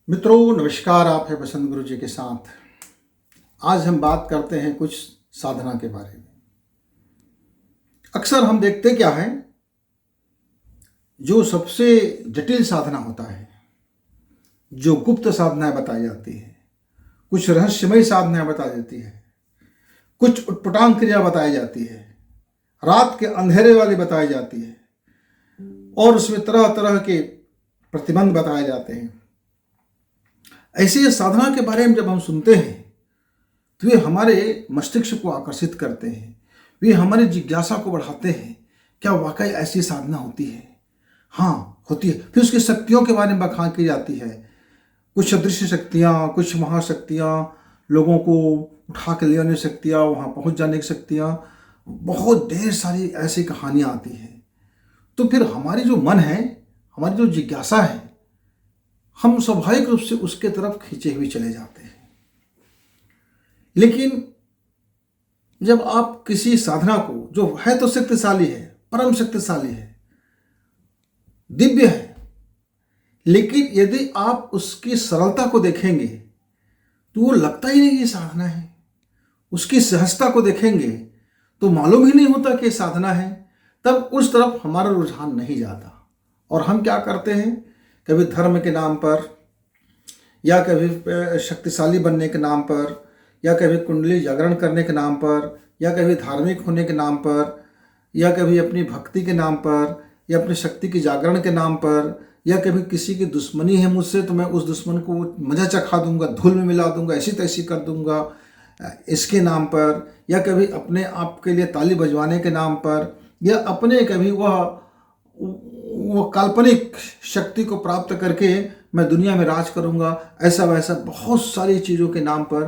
मित्रों नमस्कार। आप है बसंत गुरु जी के साथ। आज हम बात करते हैं कुछ साधना के बारे में। अक्सर हम देखते क्या है, जो सबसे जटिल साधना होता है, जो गुप्त साधनाएं बताई जाती है, कुछ रहस्यमयी साधनाएं बताई जाती है, कुछ उटपटांग क्रिया बताई जाती है, रात के अंधेरे वाली बताई जाती है और उसमें तरह तरह के प्रतिबंध बताए जाते हैं। ऐसी साधना के बारे में जब हम सुनते हैं तो वे हमारे मस्तिष्क को आकर्षित करते हैं, वे हमारी जिज्ञासा को बढ़ाते हैं। क्या वाकई ऐसी साधना होती है? हाँ, होती है। फिर उसकी शक्तियों के बारे में बखान की जाती है। कुछ अदृश्य शक्तियाँ, कुछ महाशक्तियाँ, लोगों को उठा के ले आने की शक्तियाँ, वहाँ पहुँच जाने की शक्तियाँ, बहुत ढेर सारी ऐसी कहानियाँ आती हैं। तो फिर हमारी जो मन है, हमारी जो जिज्ञासा है, हम स्वाभाविक रूप से उसके तरफ खींचे हुए चले जाते हैं। लेकिन जब आप किसी साधना को, जो है तो शक्तिशाली है, परम शक्तिशाली है, दिव्य है, लेकिन यदि आप उसकी सरलता को देखेंगे तो वो लगता ही नहीं ये साधना है। उसकी सहजता को देखेंगे तो मालूम ही नहीं होता कि साधना है। तब उस तरफ हमारा रुझान नहीं जाता और हम क्या करते हैं, कभी धर्म के नाम पर, या कभी शक्तिशाली बनने के नाम पर, या कभी कुंडली जागरण करने के नाम पर, या कभी धार्मिक होने के नाम पर, या कभी अपनी भक्ति के नाम पर, या अपनी शक्ति की जागरण के नाम पर, या कभी किसी की दुश्मनी है मुझसे तो मैं उस दुश्मन को मजा चखा दूंगा, धूल में मिला दूंगा, ऐसी तैसी कर दूंगा इसके नाम पर, या कभी अपने आप के लिए ताली बजवाने के नाम पर, या अपने कभी वह काल्पनिक शक्ति को प्राप्त करके मैं दुनिया में राज करूंगा, ऐसा वैसा बहुत सारी चीज़ों के नाम पर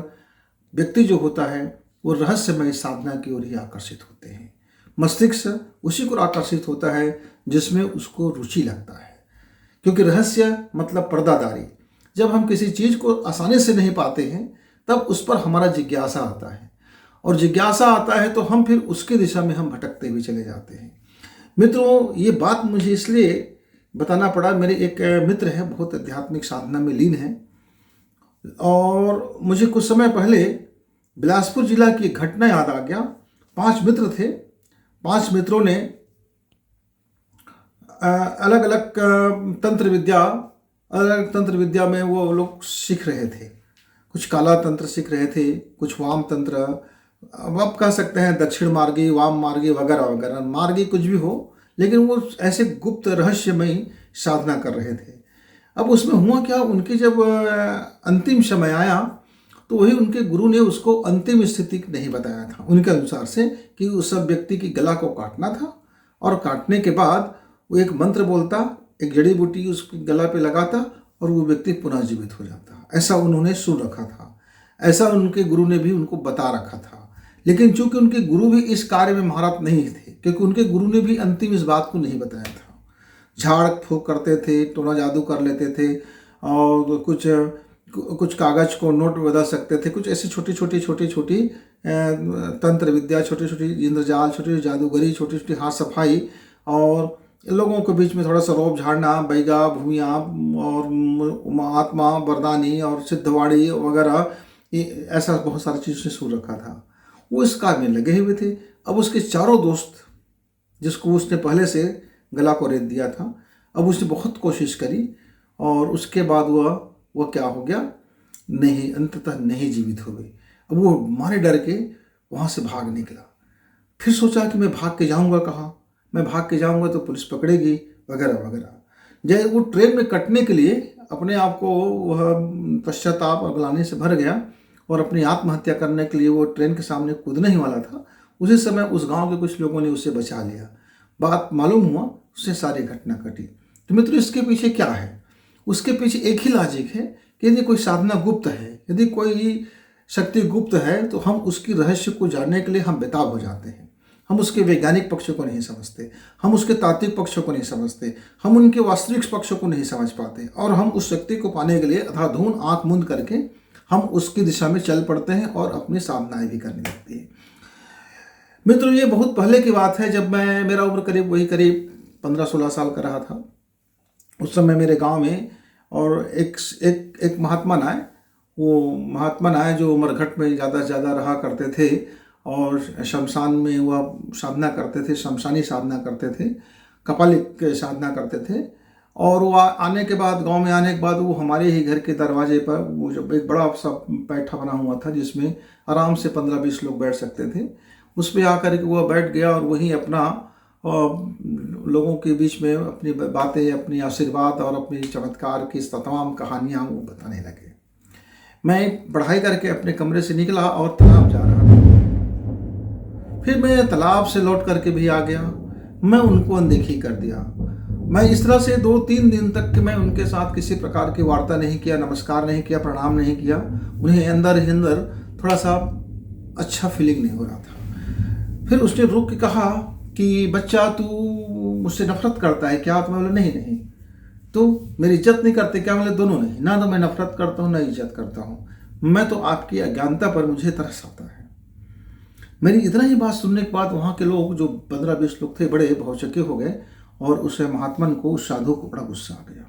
व्यक्ति जो होता है वो रहस्यमय साधना की ओर ही आकर्षित होते हैं। मस्तिष्क उसी को आकर्षित होता है जिसमें उसको रुचि लगता है, क्योंकि रहस्य मतलब पर्दादारी। जब हम किसी चीज़ को आसानी से नहीं पाते हैं तब उस पर हमारा जिज्ञासा आता है, और जिज्ञासा आता है तो हम फिर उसकी दिशा में हम भटकते हुए चले जाते हैं। मित्रों, ये बात मुझे इसलिए बताना पड़ा, मेरे एक मित्र है, बहुत आध्यात्मिक साधना में लीन है, और मुझे कुछ समय पहले बिलासपुर जिला की घटना याद आ गया। 5 मित्र थे। 5 मित्रों ने अलग अलग तंत्र विद्या में वो लोग सीख रहे थे। कुछ काला तंत्र सीख रहे थे, कुछ वाम तंत्र, अब आप कह सकते हैं दक्षिण मार्गी, वाम मार्गी वगैरह वगैरह, मार्गी कुछ भी हो, लेकिन वो ऐसे गुप्त रहस्यमयी साधना कर रहे थे। अब उसमें हुआ क्या, उनके जब अंतिम समय आया तो वही उनके गुरु ने उसको अंतिम स्थिति नहीं बताया था उनके अनुसार से, कि उस सब व्यक्ति की गला को काटना था, और काटने के बाद वो एक मंत्र बोलता, एक जड़ी बूटी उसके गला पे लगाता और वो व्यक्ति पुनः जीवित हो जाता। ऐसा उन्होंने सुन रखा था, ऐसा उनके गुरु ने भी उनको बता रखा था। लेकिन चूंकि उनके गुरु भी इस कार्य में महारत नहीं थे, क्योंकि उनके गुरु ने भी अंतिम इस बात को नहीं बताया था। झाड़ फूक करते थे, टोना जादू कर लेते थे, और कुछ कागज को नोट बदल सकते थे, कुछ ऐसी छोटी छोटी तंत्र विद्या, छोटी छोटी इंद्रजाल, छोटी छोटी जादूगरी, छोटी छोटी हाथ सफाई, और लोगों के बीच में थोड़ा सा रौब झाड़ना, बैगा भूमिया और आत्मा वरदानी और सिद्धवाड़ी वगैरह, ऐसा बहुत सारी चीज़ें सुन रखा था। वो इस कार्य में लगे हुए थे। अब उसके चारों दोस्त, जिसको उसने पहले से गला को रेत दिया था, अब उसने बहुत कोशिश करी, और उसके बाद वह क्या हो गया, नहीं, अंततः नहीं जीवित हो गई। अब वो मारे डर के वहाँ से भाग निकला। फिर सोचा कि मैं भाग के जाऊँगा कहाँ, मैं भाग के जाऊँगा तो पुलिस पकड़ेगी वगैरह वगैरह। जब वो ट्रेन में कटने के लिए अपने आप को वह पश्चाताप और ग्लानि से भर गया, और अपनी आत्महत्या करने के लिए वो ट्रेन के सामने कूदने ही वाला था, उसी समय उस गांव के कुछ लोगों ने उसे बचा लिया। बात मालूम हुआ, उससे सारी घटना घटी। तो मित्रों, इसके पीछे क्या है? उसके पीछे एक ही लॉजिक है कि यदि कोई साधना गुप्त है, यदि कोई शक्ति गुप्त है, तो हम उसकी रहस्य को जानने के लिए हम बेताब हो जाते हैं। हम उसके वैज्ञानिक पक्ष को नहीं समझते, हम उसके तात्विक पक्ष को नहीं समझते, हम उनके वास्तविक पक्ष को नहीं समझ पाते, और हम उस शक्ति को पाने के लिए अंधाधुंध आंख मूंद करके हम उसकी दिशा में चल पड़ते हैं और अपनी साधनाएं भी करने लगती है। मित्रों, ये बहुत पहले की बात है, जब मेरा उम्र करीब 15-16 साल का रहा था। उस समय मेरे गांव में और एक महात्मा नाय, वो महात्मा नाय जो उमरघट में ज़्यादा से ज़्यादा रहा करते थे और शमशान में वह साधना करते थे, शमशानी साधना करते थे, कपालिक साधना करते थे। और वो आने के बाद, गांव में आने के बाद, वो हमारे ही घर के दरवाजे पर वो जब एक बड़ा सा बैठा बना हुआ था जिसमें आराम से 15-20 लोग बैठ सकते थे, उस पर आकर के वो बैठ गया और वहीं अपना लोगों के बीच में अपनी बातें, अपनी आशीर्वाद और अपनी चमत्कार की तमाम कहानियाँ वो बताने लगे। मैं पढ़ाई करके अपने कमरे से निकला और तालाब जा रहा था। फिर मैं तालाब से लौट करके भी आ गया। मैं उनको अनदेखी कर दिया। मैं इस तरह से 2-3 दिन तक कि मैं उनके साथ किसी प्रकार की वार्ता नहीं किया, नमस्कार नहीं किया, प्रणाम नहीं किया। उन्हें अंदर ही अंदर थोड़ा सा अच्छा फीलिंग नहीं हो रहा था। फिर उसने रुक के कहा कि बच्चा तू मुझसे नफरत करता है क्या? तो मैं बोला नहीं। तो मेरी इज्जत नहीं करते क्या? बोले दोनों नहीं, ना तो मैं नफरत करता हूँ ना इज्जत करता हूँ, मैं तो आपकी अज्ञानता पर मुझे तरस आता है। मेरी इतना ही बात सुनने के बाद वहाँ के लोग जो 15-20 लोग थे बड़े भौचक्के हो गए और उस महात्मन को, उस साधु को बड़ा गुस्सा आ गया।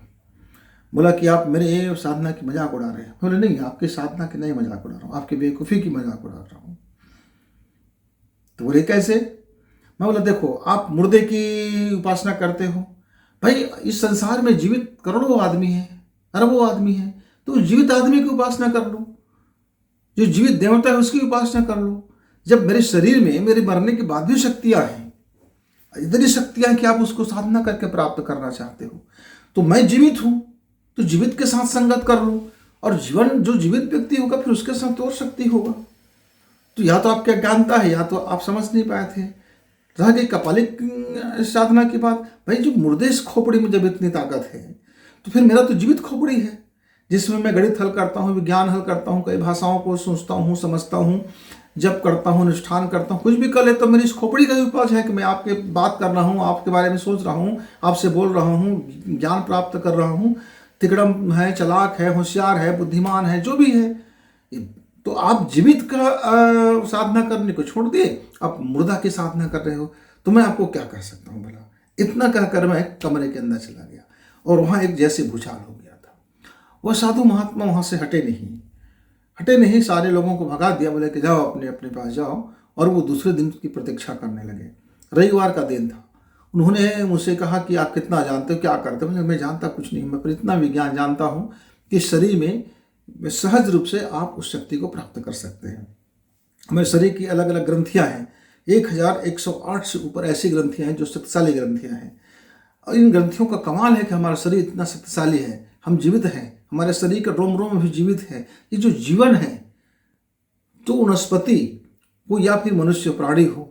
बोला कि आप मेरे साधना की मजाक उड़ा रहे हैं। बोले नहीं, आपकी साधना की नहीं मजाक उड़ा रहा हूँ, आपकी बेवकूफ़ी की मजाक उड़ा रहा हूँ। तो बोले कैसे? मैं बोला देखो, आप मुर्दे की उपासना करते हो। भाई इस संसार में जीवित करोड़ों आदमी हैं, अरबों आदमी हैं, तो जीवित आदमी की उपासना कर लो, जो जीवित देवता है उसकी उपासना कर लो। जब मेरे शरीर में मेरे मरने के बाद भी शक्तियां हैं, इतनी शक्तियां कि आप उसको साधना करके प्राप्त करना चाहते हो, तो मैं जीवित हूं तो जीवित के साथ संगत कर लो। और जीवन जो जीवित व्यक्ति होगा फिर उसके साथ और शक्ति होगा। तो या तो आपकी अज्ञानता है या तो आप समझ नहीं पाए थे। रह गई कपालिक साधना की बात। भाई जो मुर्दे इस खोपड़ी में जब इतनी ताकत है तो फिर मेरा तो जीवित खोपड़ी है जिसमें मैं गणित हल करता हूँ, विज्ञान हल करता हूँ, कई भाषाओं को सोचता हूँ, समझता हूँ, जब करता हूँ, अनुष्ठान करता हूँ, कुछ भी कर लेता हूँ। मेरी इस खोपड़ी का ही उपज है कि मैं आपके बात कर रहा हूँ, आपके बारे में सोच रहा हूँ, आपसे बोल रहा हूँ, ज्ञान प्राप्त कर रहा हूँ। तिकड़म है, चलाक है, होशियार है, बुद्धिमान है, जो भी है। तो आप जीवित का साधना करने को छोड़ दिए, आप मुर्दा की साधना कर रहे हो, तो मैं आपको क्या कह सकता हूँ भला। इतना कहकर मैं कमरे के अंदर चला गया और वहाँ एक जैसे भूचाल हो गया था। वह साधु महात्मा वहाँ से हटे नहीं, सारे लोगों को भगा दिया। बोले कि जाओ अपने अपने पास जाओ। और वो दूसरे दिन की प्रतीक्षा करने लगे। रविवार का दिन था। उन्होंने मुझसे कहा कि आप कितना जानते हो, क्या करते हो? मैं जानता कुछ नहीं, मैं पर इतना विज्ञान जानता हूँ कि शरीर में सहज रूप से आप उस शक्ति को प्राप्त कर सकते हैं। हमारे शरीर की अलग अलग ग्रंथियाँ हैं, 1108 से ऊपर ऐसी ग्रंथियाँ हैं जो शक्तिशाली ग्रंथियाँ हैं। और इन ग्रंथियों का कमाल है कि हमारा शरीर इतना शक्तिशाली है, हम जीवित हैं, हमारे शरीर के रोम रोम में भी जीवित है। ये जो जीवन है, जो वनस्पति हो या फिर मनुष्य प्राणी हो,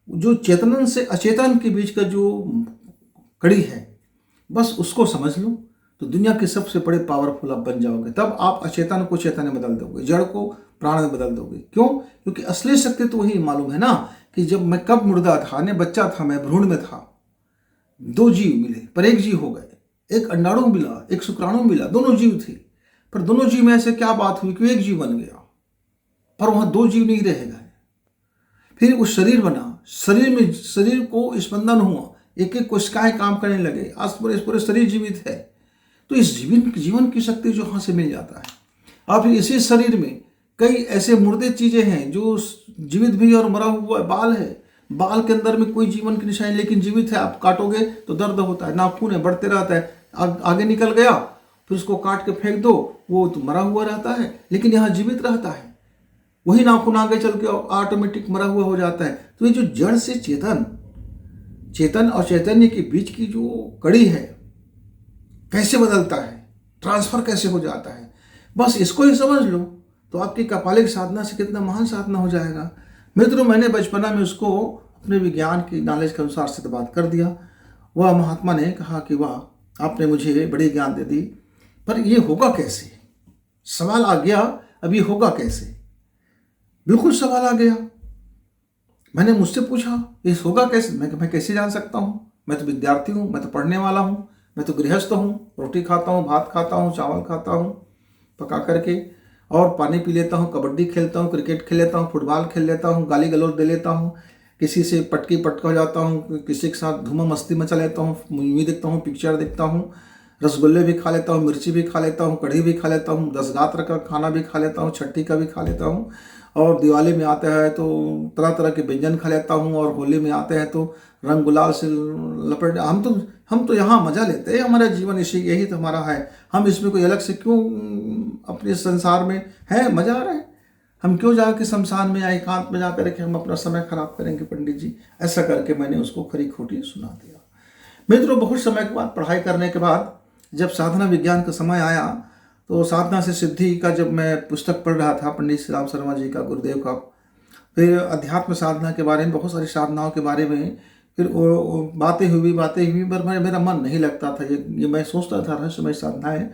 जो चेतन से अचेतन के बीच का जो कड़ी है, बस उसको समझ लो तो दुनिया के सबसे बड़े पावरफुल आप बन जाओगे। तब आप अचेतन को चेतन में बदल दोगे, जड़ को प्राण में बदल दोगे। क्यों? क्योंकि असली शक्ति तो वही मालूम है ना कि जब मैं कब मुर्दा था, ने बच्चा था, मैं भ्रूण में था, 2 जीव मिले पर एक जीव हो गए, एक अंडाणु मिला, एक शुक्राणु मिला, दोनों जीव थे। पर दोनों जीव में ऐसे क्या बात हुई कि एक जीव बन गया, पर वहां 2 जीव नहीं रह गए। फिर वो शरीर बना, शरीर को स्पंदन हुआ, एक एक कोशिकाएं काम करने लगे, आज पूरे शरीर जीवित है। तो इस जीवन की शक्ति जो वहां से मिल जाता है। अब इसी शरीर में कई ऐसे मुर्दे चीजें हैं जो जीवित भी और मरा हुआ है। बाल है, बाल के अंदर में कोई जीवन की निशानी लेकिन जीवित है। आप काटोगे तो दर्द होता है, नाखून है, बढ़ते रहता है, आगे निकल गया, फिर उसको काट के फेंक दो, वो तो मरा हुआ रहता है लेकिन यहाँ जीवित रहता है। वही नाखून आगे चल के ऑटोमेटिक मरा हुआ हो जाता है। तो ये जो जड़ से चेतन और चैतन्य के बीच की जो कड़ी है, कैसे बदलता है, ट्रांसफर कैसे हो जाता है, बस इसको ही समझ लो तो आपकी कपालिक साधना से कितना महान साधना हो जाएगा। मित्रों, मैंने बचपना में उसको अपने विज्ञान की नॉलेज के अनुसार से तो बात कर दिया। वह महात्मा ने कहा कि वाह, आपने मुझे बड़ी ज्ञान दे दी, पर ये होगा कैसे? सवाल आ गया, अब ये होगा कैसे? बिल्कुल सवाल आ गया। मैंने मुझसे पूछा ये होगा कैसे? मैं कैसे जान सकता हूँ? मैं तो विद्यार्थी हूँ, मैं तो पढ़ने वाला हूँ, मैं तो गृहस्थ हूँ, रोटी खाता हूँ, भात खाता हूँ, चावल खाता हूँ पका करके, और पानी पी लेता हूँ, कबड्डी खेलता हूँ, क्रिकेट खेल लेता हूँ, फुटबॉल खेल लेता हूँ, गाली गलौज दे लेता हूँ, किसी से पटका हो जाता हूँ, किसी के साथ धूम मस्ती मचा लेता हूँ, मूवी देखता हूँ, पिक्चर देखता हूँ, रसगुल्ले भी खा लेता हूँ, मिर्ची भी खा लेता हूँ, कढ़ी भी खा लेता हूँ, 10 गात्र का खाना भी खा लेता हूँ, छठी का भी खा लेता हूँ। और दिवाली में आता है तो तरह तरह के व्यंजन खा लेता हूँ, और होली में आते हैं तो रंग गुलाल से लपेट हम तो यहाँ मज़ा लेते हैं। हमारा जीवन इसी यही तो हमारा है। हम इसमें कोई अलग से क्यों अपने संसार में है मज़ा आ रहा है। हम क्यों जाके शमशान में या एकांत में जाकर के हम अपना समय खराब करेंगे पंडित जी। ऐसा करके मैंने उसको खरी खोटी सुना दिया। मित्रों, बहुत समय के बाद पढ़ाई करने के बाद जब साधना विज्ञान का समय आया, तो साधना से सिद्धि का जब मैं पुस्तक पढ़ रहा था पंडित श्री राम शर्मा जी का, गुरुदेव का, फिर अध्यात्म साधना के बारे में, बहुत सारी साधनाओं के बारे में फिर वो बातें हुई पर मेरा मन नहीं लगता था। ये मैं सोचता था रहस्यमय साधनाएँ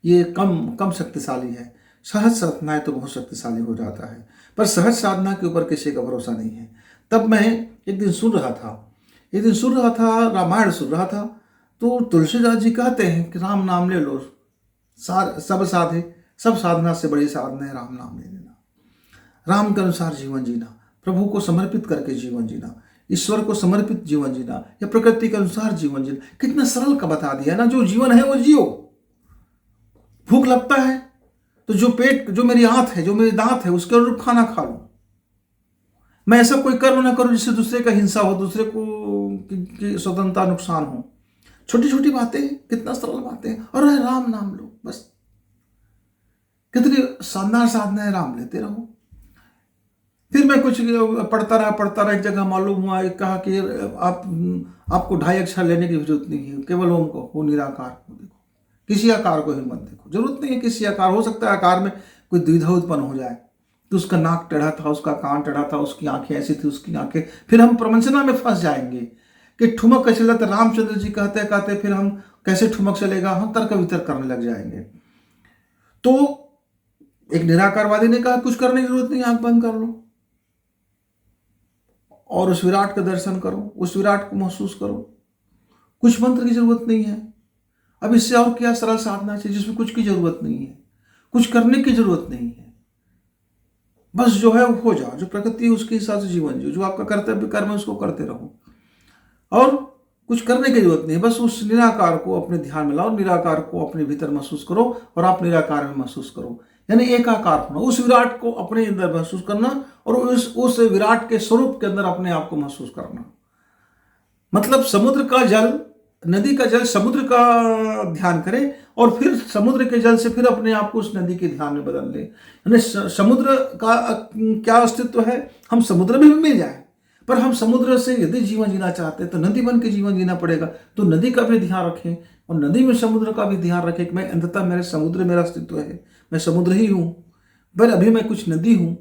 ये कम शक्तिशाली है। सहज साधनाएँ तो बहुत शक्तिशाली हो जाता है, पर सहज साधना के ऊपर किसी का भरोसा नहीं है। तब मैं एक दिन सुन रहा था रामायण सुन रहा था, तो तुलसीदास जी कहते हैं कि राम नाम ले लो, सब साधना से बड़ी साधना है राम नाम ले लेना। राम के अनुसार जीवन जीना, प्रभु को समर्पित करके जीवन जीना, ईश्वर को समर्पित जीवन जीना, या प्रकृति के अनुसार जीवन जीना। कितना सरल का बता दिया ना। जो जीवन है वो जियो। भूख लगता है तो जो मेरी आंत है, जो मेरी दांत है, उसके अनुरूप खाना खा लो। मैं ऐसा कोई कर्म ना करूं जिससे दूसरे का हिंसा हो, दूसरे को की स्वतंत्रता नुकसान हो। छोटी छोटी बातें, कितना सरल बातें। और राम नाम लो, बस। कितनी शानदार साधना है, राम लेते रहो। फिर मैं कुछ पढ़ता रहा। एक जगह मालूम हुआ, कहा कि आपको 2.5 अक्षर लेने की जरूरत नहीं है, केवल ओम को, वो निराकार को देखो, किसी आकार को ही मत देखो। जरूरत नहीं है किसी आकार। हो सकता है आकार में कोई द्विधा उत्पन्न हो जाए, तो उसका नाक टेढ़ा था, उसका कान टेढ़ा था, उसकी आंखें ऐसी थी, उसकी आंखें, फिर हम प्रवंचना में फंस जाएंगे कि ठुमक कैसे चलता। रामचंद्र जी कहते फिर हम कैसे ठुमक चलेगा, हम तर्क वितर्क करने लग जाएंगे। तो एक निराकारवादी ने कहा कुछ करने की जरूरत नहीं, आंख बंद कर लो और उस विराट का दर्शन करो, उस विराट को महसूस करो। कुछ मंत्र की जरूरत नहीं है। अब इससे और क्या सरल साधना चाहिए जिसमें कुछ की जरूरत नहीं है, कुछ करने की जरूरत नहीं है। बस जो है वो हो जाओ, जो प्रकृति है उसके हिसाब से जीवन जियो, जो आपका कर्तव्य कर्म है उसको करते रहो, और कुछ करने की जरूरत नहीं है। बस उस निराकार को अपने ध्यान में लाओ, निराकार को अपने भीतर महसूस करो, और आप निराकार में महसूस करो, यानी एकाकार होना। उस विराट को अपने अंदर महसूस करना, और उस विराट के स्वरूप के अंदर अपने आप को महसूस करना। मतलब समुद्र का जल, नदी का जल समुद्र का ध्यान करे, और फिर समुद्र के जल से फिर अपने आप को उस नदी के ध्यान में बदल ले। यानी समुद्र का क्या अस्तित्व है, हम समुद्र में भी मिल जाए, पर हम समुद्र से यदि जीवन जीना चाहते हैं तो नदी बन के जीवन जीना पड़ेगा। तो नदी का भी ध्यान रखें, और नदी में समुद्र का भी ध्यान रखें कि मैं अंततः मेरे समुद्र मेरा अस्तित्व है, मैं समुद्र ही हूँ, पर अभी मैं कुछ नदी हूँ।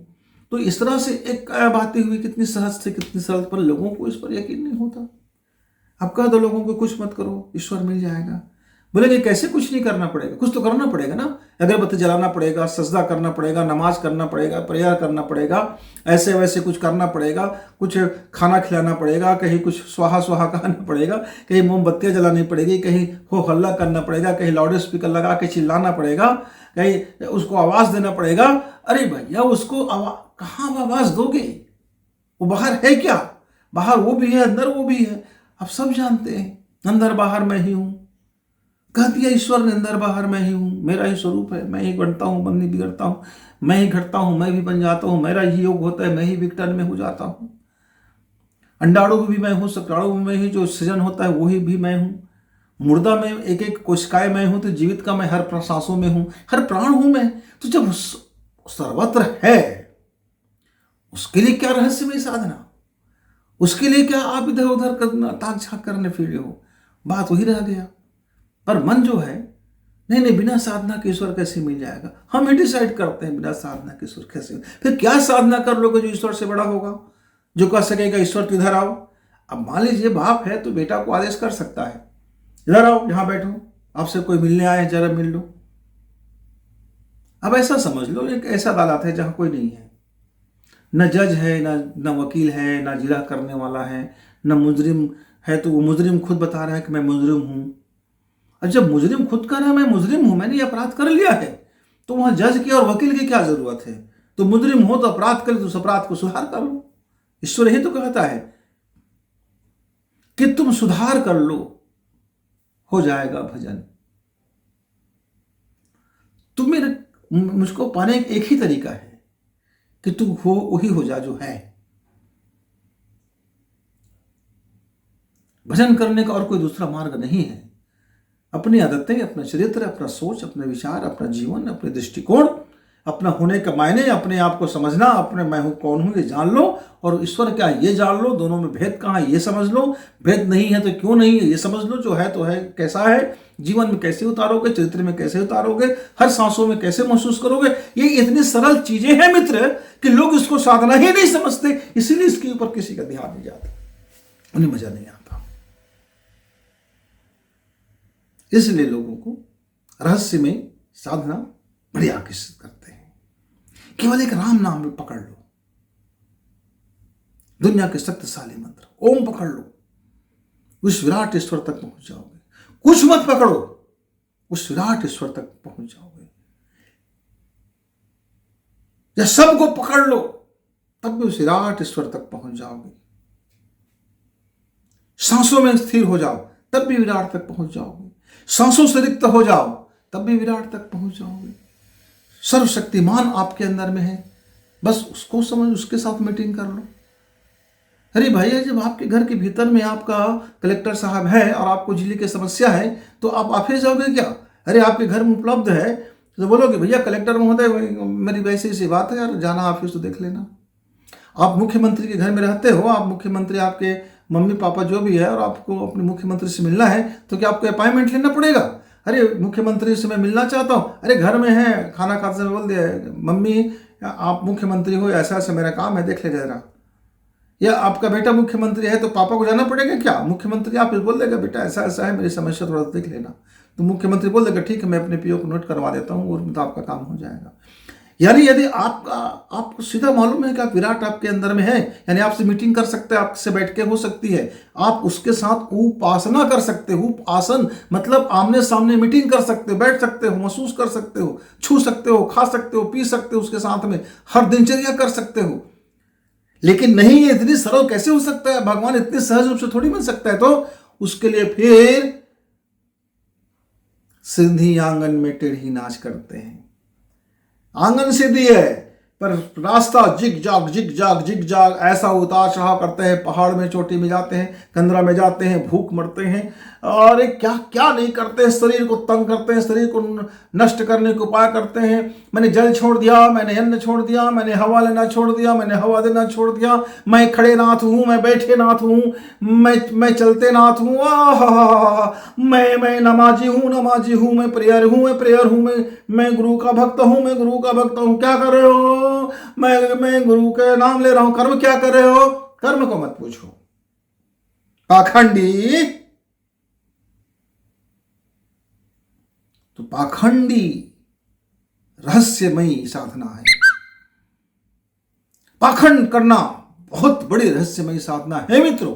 तो इस तरह से एक बातें हुई, कितनी सहज से, कितनी सरल, पर लोगों को इस पर यकीन नहीं होता। अब कह दो लोगों को कुछ मत करो, ईश्वर मिल जाएगा। बोलेंगे कैसे, कुछ नहीं करना पड़ेगा, कुछ तो करना पड़ेगा ना। अगरबत्ती जलाना पड़ेगा, सजदा करना पड़ेगा, नमाज करना पड़ेगा, प्रेयर करना पड़ेगा, ऐसे वैसे कुछ करना पड़ेगा, कुछ खाना खिलाना पड़ेगा, कहीं कुछ स्वाहा स्वाहा कहना पड़ेगा, कहीं मोमबत्तियाँ जलानी पड़ेगी, कहीं हो हल्ला करना पड़ेगा, कहीं लाउड स्पीकर लगा के चिल्लाना पड़ेगा, कहीं उसको आवाज़ देना पड़ेगा। अरे भैया, उसको कहाँ आवाज़ दोगे? वो बाहर है क्या? बाहर वो भी है, अंदर वो भी है। अब सब जानते हैं अंदर बाहर मैं ही हूँ। कह दिया ईश्वर ने, अंदर बाहर मैं ही हूँ, मेरा ही स्वरूप है, मैं ही बनता हूँ, बन नहीं बिगड़ता हूँ, मैं ही घटता हूँ, मैं भी बन जाता हूँ, मेरा ही योग होता है, मैं ही विकटन में हो जाता हूँ। अंडाणु भी मैं हूँ, शुक्राणु भी मैं ही, जो सृजन होता है वही भी मैं हूँ। मुर्दा में एक एक कोशिकाएं मैं हूँ, तो जीवित का मैं हर सांसों में हूँ, हर प्राण हूँ मैं। तो जब सर्वत्र है, उसके लिए क्या रहस्यमय साधना? उसके लिए क्या आप इधर उधर करना, ताक झाँक करने फिरे हो? बात वही रह गया। पर मन जो है, नहीं बिना साधना के ईश्वर कैसे मिल जाएगा? हम ही डिसाइड करते हैं बिना साधना के ईश्वर कैसे। फिर क्या साधना कर लोगे जो ईश्वर से बड़ा होगा, जो कह सकेगा ईश्वर तो इधर आओ? अब मान लीजिए बाप है तो बेटा को आदेश कर सकता है, इधर आओ, यहाँ बैठो, आपसे कोई मिलने आए, जरा मिल लो। अब ऐसा समझ लो एक ऐसा अदालत है जहाँ कोई नहीं है, न जज है, न वकील है, न जिला करने वाला है, न मुजरिम है। तो वो मुजरिम खुद बता रहा है कि मैं मुजरिम हूँ। और जब मुजरिम खुद कह रहा है मैं मुजरिम हूँ, मैंने ये अपराध कर लिया है, तो वहाँ जज की और वकील की क्या जरूरत है? तो मुजरिम हो तो अपराध करे, तो उस अपराध को सुधार कर लो। ईश्वर ही तो कहता है कि तुम सुधार कर लो, हो जाएगा भजन। तुम मेरे मुझको पाने का एक ही तरीका है कि तू हो वही हो जा जो है। भजन करने का और कोई दूसरा मार्ग नहीं है। अपनी आदतें, अपना चरित्र, अपना सोच, अपने विचार, अपना जीवन, अपने दृष्टिकोण, अपना होने का मायने, अपने आप को समझना, अपने मैं हूं कौन हूं ये जान लो, और ईश्वर क्या है ये जान लो, दोनों में भेद कहाँ है ये समझ लो, भेद नहीं है तो क्यों नहीं है ये समझ लो, जो है तो है कैसा है, जीवन में कैसे उतारोगे, चरित्र में कैसे उतारोगे, हर सांसों में कैसे महसूस करोगे। ये इतनी सरल चीजें हैं मित्र कि लोग इसको साधना ही नहीं समझते, इसीलिए इसके ऊपर किसी का ध्यान नहीं जाता, उन्हें मजा नहीं आता। इसलिए लोगों को रहस्य में साधना बड़ी आकर्षित करते हैं। केवल एक राम नाम में पकड़ लो, दुनिया के शक्तिशाली मंत्र ओम पकड़ लो, उस विराट ईश्वर तक पहुंच जाओगे। कुछ मत पकड़ो, उस विराट ईश्वर तक पहुंच जाओगे। या सबको पकड़ लो तब भी उस विराट ईश्वर तक पहुंच जाओगे। सांसों में स्थिर हो जाओ तब भी विराट तक पहुंच जाओगे। सांसों से रिक्त हो जाओ तब भी विराट तक पहुंच जाओगे। सर्वशक्तिमान आपके अंदर में है, बस उसको समझ, उसके साथ मीटिंग कर लो। अरे भैया, जब आपके घर के भीतर में आपका कलेक्टर साहब है और आपको बिजली की समस्या है तो आप ऑफिस जाओगे क्या? अरे आपके घर में उपलब्ध है तो बोलोगे भैया कलेक्टर महोदय मेरी वैसी ऐसी बात है यार, जाना ऑफिस तो देख लेना। आप मुख्यमंत्री के घर में रहते हो, आप मुख्यमंत्री आपके मम्मी पापा जो भी है और आपको अपने मुख्यमंत्री से मिलना है तो क्या आपको अपॉइंटमेंट लेना पड़ेगा? अरे मुख्यमंत्री से मैं मिलना चाहता हूँ, अरे घर में है, खाना खाते समय बोल दिया मम्मी आप मुख्यमंत्री हो, ऐसा ऐसा मेरा काम है देख ले जरा। या आपका बेटा मुख्यमंत्री है तो पापा को जाना पड़ेगा क्या? मुख्यमंत्री आप बोल देगा बेटा ऐसा ऐसा है मेरी समस्या थोड़ा देख लेना, तो मुख्यमंत्री बोल देगा ठीक है मैं अपने पीओ को नोट करवा देता हूँ और तो आपका काम हो जाएगा। यानी यदि आपको सीधा मालूम है कि आप विराट आपके अंदर में है, यानी आपसे मीटिंग कर सकते हैं, आपसे बैठ के हो सकती है, आप उसके साथ उपासना कर सकते हो। उपासन मतलब आमने सामने मीटिंग कर सकते हो, बैठ सकते हो, महसूस कर सकते हो, छू सकते हो, खा सकते हो, पी सकते हो, उसके साथ में हर दिनचर्या कर सकते हो। लेकिन नहीं, ये इतनी सरल कैसे हो सकता है? भगवान इतने सहज रूप से थोड़ी मिल सकता है। तो उसके लिए फिर सीधी आंगन में टेढ़ी नाच करते हैं। आंगन सीधी है पर रास्ता जिग जाग ऐसा उतार चढ़ाव करते हैं, पहाड़ में चोटी में जाते हैं, कंदरा में जाते हैं, भूख मरते हैं और क्या क्या नहीं करते हैं, शरीर को तंग करते हैं, शरीर को नष्ट करने के उपाय करते हैं। मैंने जल छोड़ दिया, मैंने अन्न छोड़ दिया, मैंने हवा लेना छोड़ दिया, मैंने हवा देना छोड़ दिया, मैं खड़े नाथ हूँ, मैं बैठे नाथ हूँ, मैं चलते नाथ हूँ, मैं नमाजी हूँ, मैं प्रेयर हूँ, मैं गुरु का भक्त हूँ, मैं गुरु का भक्त हूँ। क्या कर रहे हो? मैं गुरु के नाम ले रहा हूं। कर्म क्या कर रहे हो? कर्म को मत पूछो, पाखंडी। तो पाखंडी रहस्यमयी साधना है। पाखंड करना बहुत बड़ी रहस्यमयी साधना है मित्रों।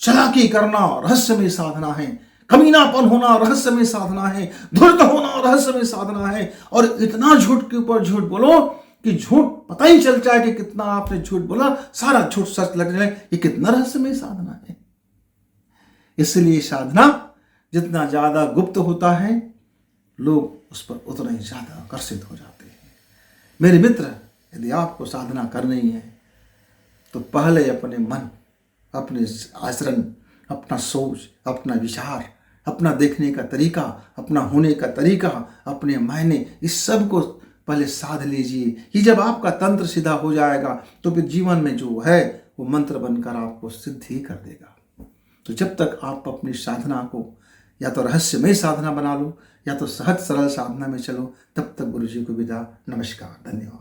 चालाकी करना रहस्यमयी साधना है, कमीनापन होना रहस्यमयी साधना है, धूर्त होना रहस्यमयी साधना है। और इतना झूठ के ऊपर झूठ बोलो कि झूठ पता ही चल जाए कि कितना आपने झूठ बोला, सारा झूठ सच लग जाए। ये कितना रहस्यमय साधना है। इसलिए साधना जितना ज्यादा गुप्त होता है लोग उस पर उतना ही ज्यादा आकर्षित हो जाते हैं। मेरे मित्र, यदि आपको साधना करनी है तो पहले अपने मन, अपने आचरण, अपना सोच, अपना विचार, अपना देखने का तरीका, अपना होने का तरीका, अपने मायने, इस सब को पहले साध लीजिए। ये जब आपका तंत्र सीधा हो जाएगा तो फिर जीवन में जो है वो मंत्र बनकर आपको सिद्ध ही कर देगा। तो जब तक आप अपनी साधना को या तो रहस्यमय साधना बना लो या तो सहज सरल साधना में चलो, तब तक गुरु जी को विदा। नमस्कार, धन्यवाद।